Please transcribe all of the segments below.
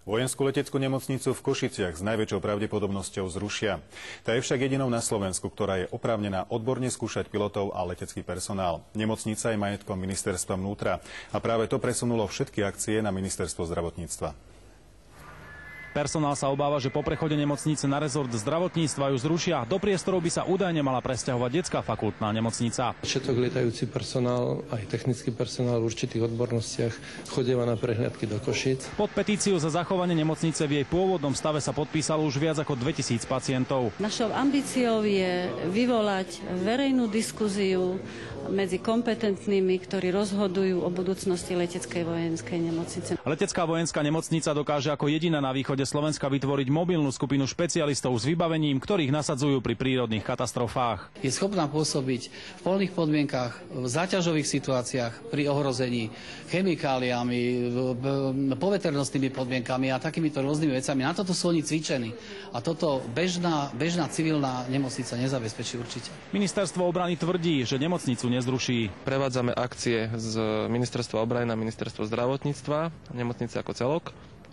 Vojenskú leteckú nemocnicu v Košiciach s najväčšou pravdepodobnosťou zrušia. Tá je však jedinou na Slovensku, ktorá je oprávnená odborne skúšať pilotov a letecký personál. Nemocnica je majetkom ministerstva vnútra a práve to presunulo všetky akcie na ministerstvo zdravotníctva. Personál sa obáva, že po prechode nemocnice na rezort zdravotníctva ju zrušia. Do priestorov by sa údajne mala presťahovať detská fakultná nemocnica. Všetok lietajúci personál, aj technický personál v určitých odbornostiach chodieva na prehliadky do Košíc. Pod petíciu za zachovanie nemocnice v jej pôvodnom stave sa podpísalo už viac ako 2000 pacientov. Našou ambíciou je vyvolať verejnú diskuziu medzi kompetentnými, ktorí rozhodujú o budúcnosti leteckej vojenskej nemocnice. Letecká vojenská nemocnica dokáže ako jediná na východe Slovenska vytvoriť mobilnú skupinu špecialistov s vybavením, ktorých nasadzujú pri prírodných katastrofách. Je schopná pôsobiť v poľných podmienkach, v záťažových situáciách, pri ohrození chemikáliami, poveternostnými podmienkami a takýmito rôznymi vecami. Na toto sú oni cvičení. A toto bežná civilná nemocnica nezabezpečí určite. Ministerstvo obrany tvrdí, že nemocnicu nezruší. Prevádzame akcie z ministerstva obrany na ministerstvo zdravotníctva, nemocnice ako celok,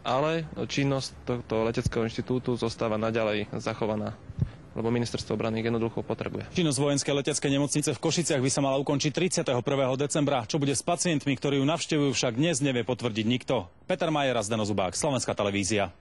ale činnosť tohto leteckého inštitútu zostáva naďalej zachovaná, lebo ministerstvo obrany ich jednoducho potrebuje. Činnosť vojenskej leteckej nemocnice v Košiciach by sa mala ukončiť 31. decembra. Čo bude s pacientmi, ktorí ju navštevujú, však dnes nevie potvrdiť nikto. Peter Majer a Zdeno Zubák, Slovenská televízia.